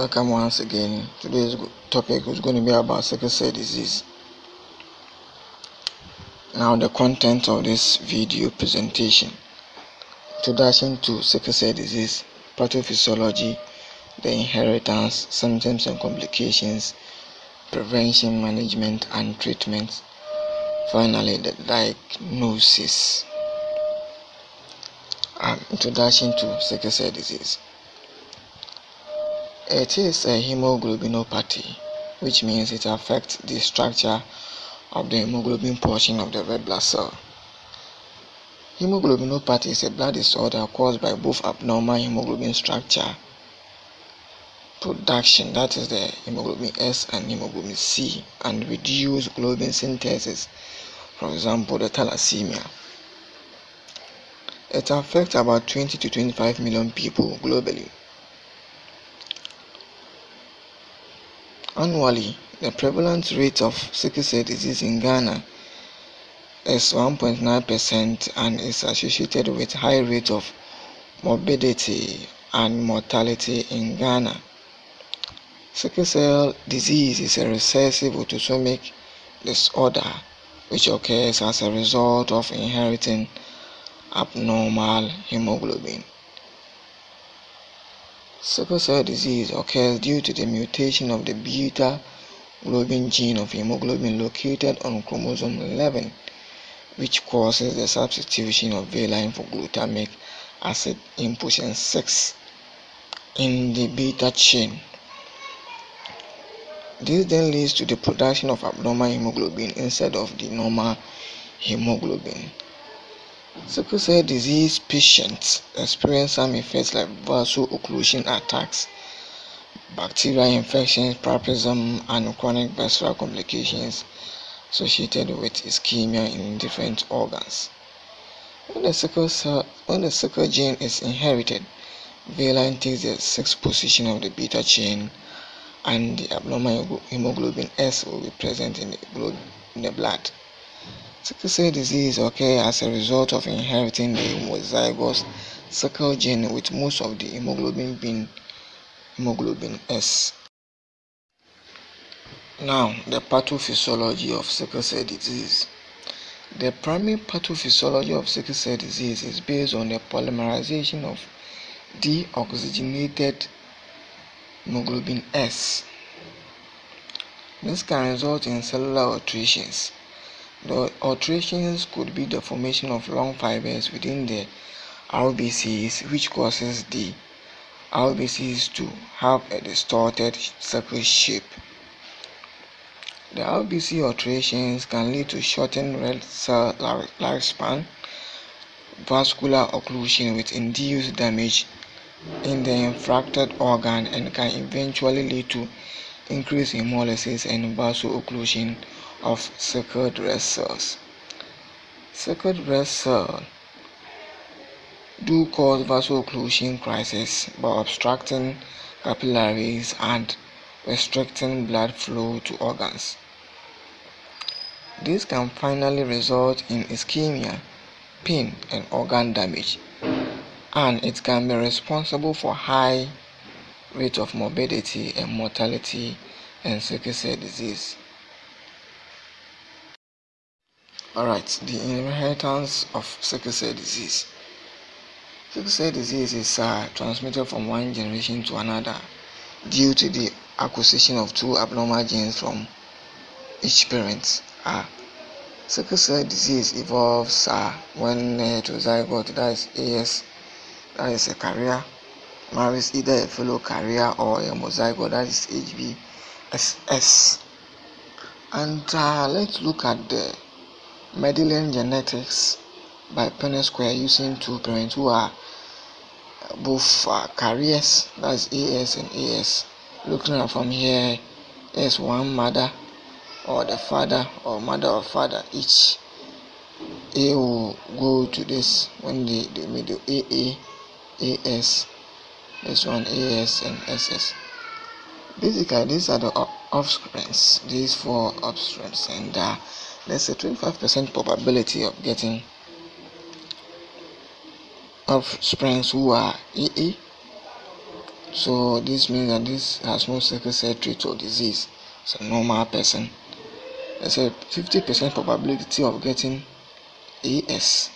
Welcome once again. Today's topic is going to be about sickle cell disease. Now, the content of this video presentation: introduction to sickle cell disease, pathophysiology, the inheritance, symptoms and complications, prevention, management and treatment. Finally, the diagnosis. Introduction to sickle cell disease. It is a hemoglobinopathy, which means it affects the structure of the hemoglobin portion of the red blood cell. Hemoglobinopathy is a blood disorder caused by both abnormal hemoglobin structure production, that is the hemoglobin S and hemoglobin C, and reduced globin synthesis, for example, the thalassemia. It affects about 20 to 25 million people globally. Annually, the prevalence rate of sickle cell disease in Ghana is 1.9% and is associated with high rate of morbidity and mortality in Ghana. Sickle cell disease is a recessive autosomic disorder which occurs as a result of inheriting abnormal hemoglobin. Sickle cell disease occurs due to the mutation of the beta globin gene of hemoglobin located on chromosome 11, which causes the substitution of valine for glutamic acid in position 6 in the beta chain. This then leads to the production of abnormal hemoglobin instead of the normal hemoglobin. Sickle cell disease patients experience some effects like vaso-occlusion attacks, bacterial infections, paraplegism, and chronic vascular complications associated with ischemia in different organs. When the sickle gene is inherited, valine takes the 6th position of the beta chain, and the abnormal hemoglobin S will be present in the blood. Sickle cell disease occurs as a result of inheriting the homozygous sickle gene, with most of the hemoglobin being hemoglobin S. Now, the pathophysiology of sickle cell disease. The primary pathophysiology of sickle cell disease is based on the polymerization of deoxygenated hemoglobin S. This can result in cellular alterations. The alterations could be the formation of long fibers within the RBCs, which causes the RBCs to have a distorted sickle shape. The RBC alterations can lead to shortened red cell lifespan, vascular occlusion with induced damage in the infracted organ, and can eventually lead to increased hemolysis and vaso-occlusion of sickled red cells. Sickled red cells do cause vaso-occlusion crisis by obstructing capillaries and restricting blood flow to organs. This can finally result in ischemia, pain, and organ damage, and it can be responsible for high rate of morbidity and mortality in sickle cell disease. Alright, the inheritance of sickle cell disease. Sickle cell disease is transmitted from one generation to another due to the acquisition of two abnormal genes from each parent. Sickle cell disease evolves when heterozygote, that is AS, that is a carrier, marries either a fellow carrier or a homozygote, that is HBSS. And let's look at the Mendelian genetics by Punnett square using two parents who are both carriers, that is AS and AS. Looking at from here, there's one mother or the father or mother or father. Each A will go to this when they meet the AA, AS, this one AS and SS. Basically, these are the offsprings, these four offsprings, and there's a 25% probability of getting offsprings who are AA, So this means that this has no sickle cell trait or disease. It's a normal person. There's a 50% probability of getting AS,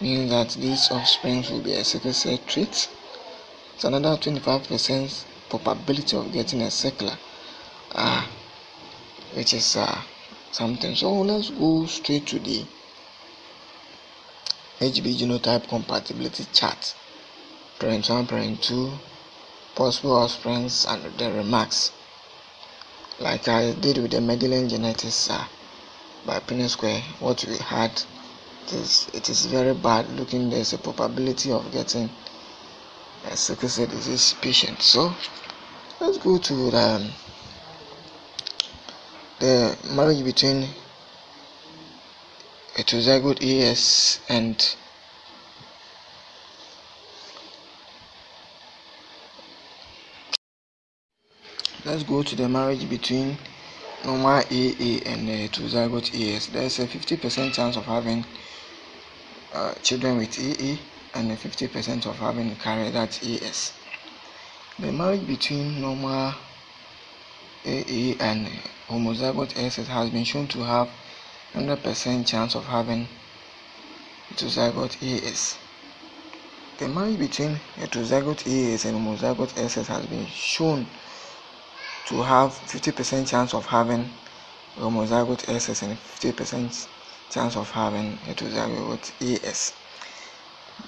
meaning that these offspring will be a sickle cell trait. It's another 25% probability of getting a sickler, which is something. So let's go straight to the HB genotype compatibility chart. Parent 1, parent 2, possible offsprings, and the remarks. Like I did with the Mendelian genetics by Punnett Square, what we had is it is very bad looking. There's a probability of getting a sickle cell disease patient. So let's go to the marriage between heterozygote AS and let's go to the marriage between normal AA and heterozygote AS. There's a 50% chance of having children with AA and a 50% of having carried that AS. The marriage between normal AA and homozygote SS has been shown to have 100% chance of having heterozygote AS. The marriage between heterozygote AS and homozygote SS has been shown to have 50% chance of having homozygote SS and 50% chance of having heterozygote AS.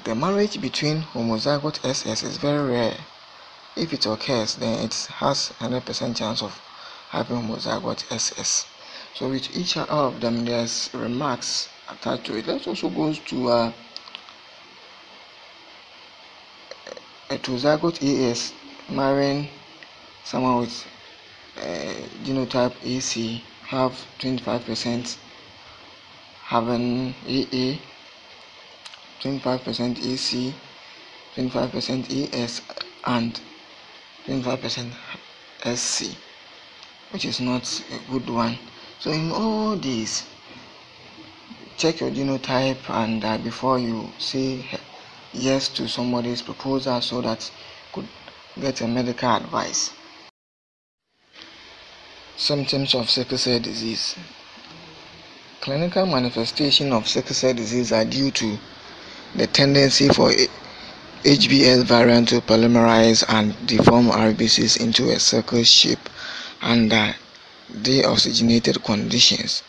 The marriage between homozygote SS is very rare. If it occurs, then it has 100% chance of having homozygote SS. So with each of them, there's remarks attached to it. Let's also go to heterozygote AS marrying someone with genotype AC, have 25% having AA, 25% AC, 25% AS, and 25% SC, which is not a good one. So in all these, check your genotype and before you say yes to somebody's proposal so that you could get a medical advice. Symptoms of sickle cell disease. Clinical manifestations of sickle cell disease are due to the tendency for HBS variant to polymerize and deform RBCs into a circle shape under deoxygenated conditions.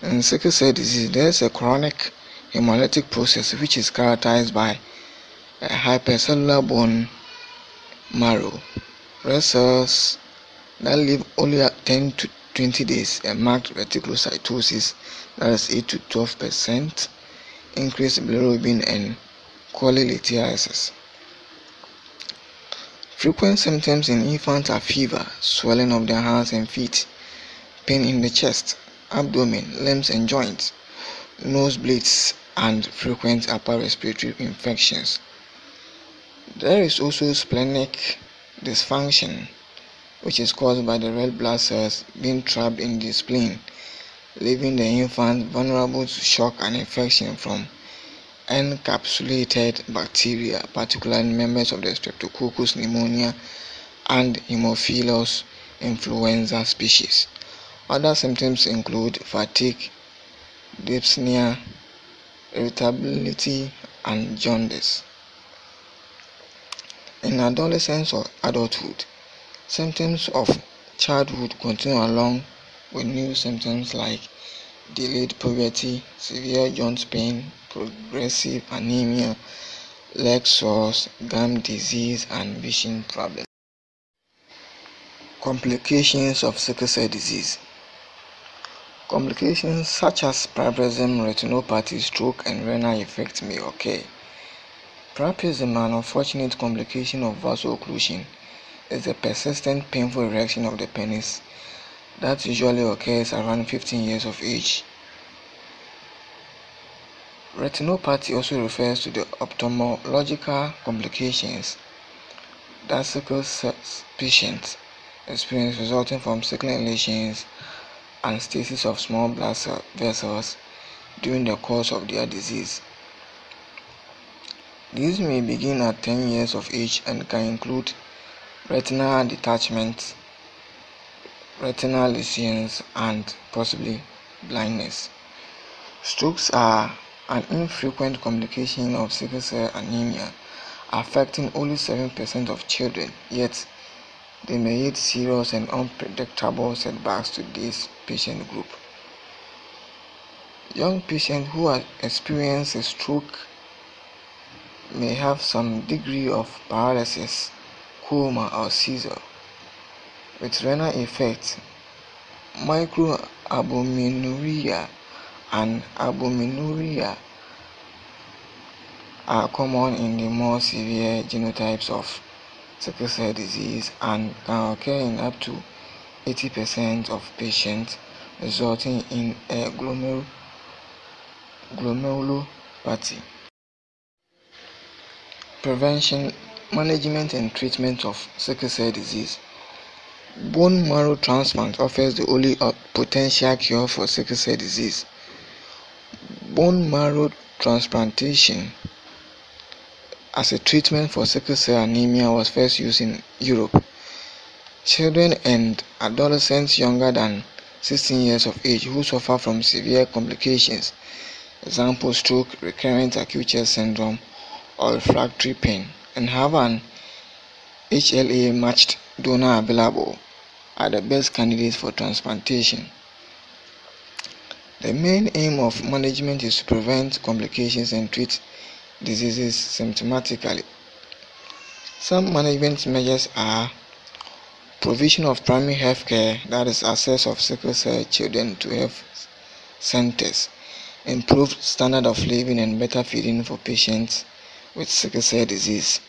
In sickle cell disease, there is a chronic hemolytic process which is characterized by a hypercellular bone marrow, red cells that live only 10 to 20 days, a marked reticulocytosis, that is 8 to 12%, increased bilirubin, and cholelithiasis. Frequent symptoms in infants are fever, swelling of the hands and feet, pain in the chest, abdomen, limbs and joints, nosebleeds, and frequent upper respiratory infections. There is also splenic dysfunction, which is caused by the red blood cells being trapped in the spleen, leaving the infant vulnerable to shock and infection from encapsulated bacteria, particularly members of the Streptococcus pneumonia and Haemophilus influenza species. Other symptoms include fatigue, dyspnea, irritability, and jaundice. In adolescence or adulthood, symptoms of childhood continue along with new symptoms like delayed puberty, severe joint pain, progressive anemia, leg sores, gum disease, and vision problems. Complications of sickle cell disease. Complications such as priapism, retinopathy, stroke, and renal effect may occur. Priapism, an unfortunate complication of vaso-occlusion, is a persistent painful erection of the penis that usually occurs around 15 years of age. Retinopathy also refers to the ophthalmological complications that sickle cell patients experience resulting from sickling lesions and stasis of small blood vessels during the course of their disease. These may begin at 10 years of age and can include retinal detachment, retinal lesions, and possibly blindness. Strokes are an infrequent complication of sickle cell anemia, affecting only 7% of children, yet they may yield serious and unpredictable setbacks to this patient group. Young patients who have experienced a stroke may have some degree of paralysis, coma, or seizure. With renal effect, microalbuminuria and albuminuria are common in the more severe genotypes of sickle cell disease and can occur in up to 80% of patients, resulting in a glomerulopathy. Prevention, management, and treatment of sickle cell disease. Bone marrow transplant offers the only potential cure for sickle cell disease. Bone marrow transplantation as a treatment for sickle cell anemia was first used in Europe. Children and adolescents younger than 16 years of age who suffer from severe complications, example stroke, recurrent acute chest syndrome, or refractory pain, and have an HLA matched donor available, are the best candidates for transplantation. The main aim of management is to prevent complications and treat diseases symptomatically. Some management measures are provision of primary health care, that is access of sickle cell children to health centers, improved standard of living and better feeding for patients with sickle cell disease,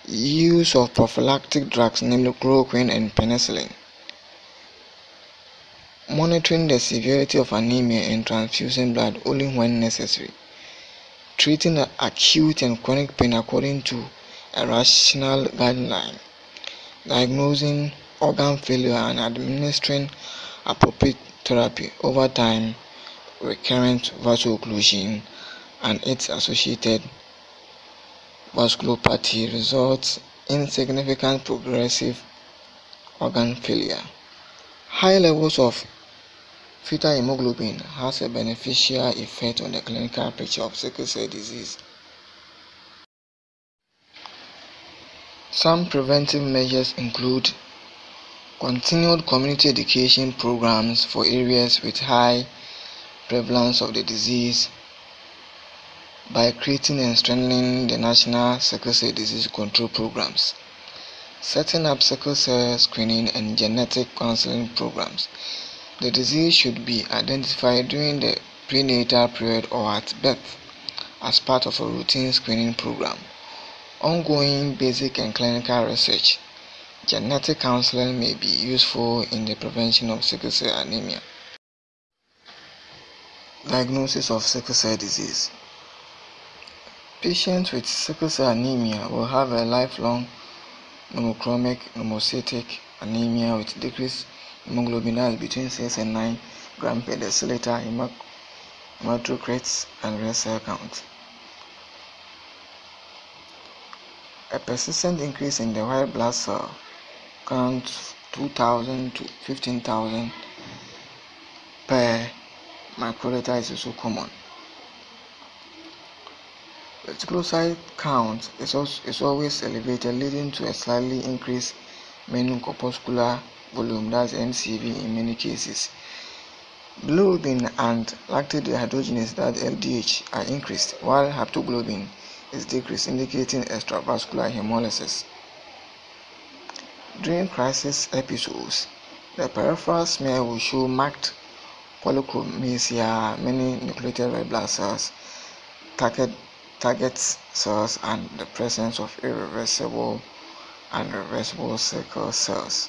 use of prophylactic drugs, namely chloroquine and penicillin, monitoring the severity of anemia and transfusing blood only when necessary, treating acute and chronic pain according to a rational guideline, diagnosing organ failure and administering appropriate therapy. Over time, recurrent vaso-occlusion and its associated vasculopathy results in significant progressive organ failure. High levels of fetal hemoglobin has a beneficial effect on the clinical picture of sickle cell disease. Some preventive measures include continued community education programs for areas with high prevalence of the disease by creating and strengthening the national sickle cell disease control programs, setting up sickle cell screening and genetic counseling programs. The disease should be identified during the prenatal period or at birth as part of a routine screening program. Ongoing basic and clinical research. Genetic counseling may be useful in the prevention of sickle cell anemia. Diagnosis of sickle cell disease. Patients with sickle cell anemia will have a lifelong pneumochromic pneumocytic anemia with decreased hemoglobin, that is between 6 and 9 grams per deciliter, hematocrits, and red cell count. A persistent increase in the white blood cell count 2,000 to 15,000 per microliter is also common. Reticulocyte count is always elevated, leading to a slightly increased meningocorpuscular volume, that's MCV in many cases. Bilirubin and lactate dehydrogenase, that's LDH, are increased, while haptoglobin is decreased, indicating extravascular hemolysis. During crisis episodes, the peripheral smear will show marked polychromasia, many nucleated red blood cells, target cells, and the presence of irreversible and reversible sickle cells.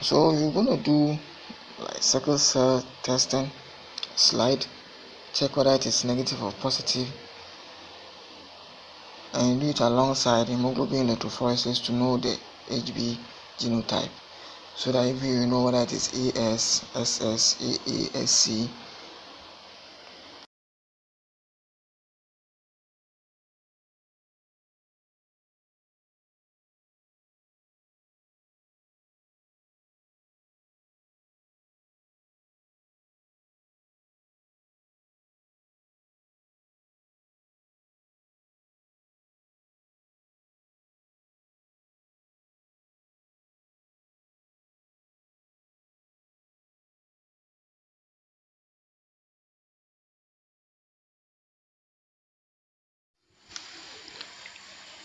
So you're going to do like sickle cell testing slide, check whether it is negative or positive, and do it alongside hemoglobin electrophoresis to know the HB genotype, so that if you know whether it is AS, SS, AA, SC,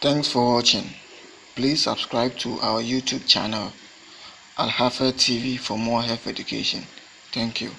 Thanks for watching. Please subscribe to our YouTube channel, Al Hafid TV, for more health education. Thank you.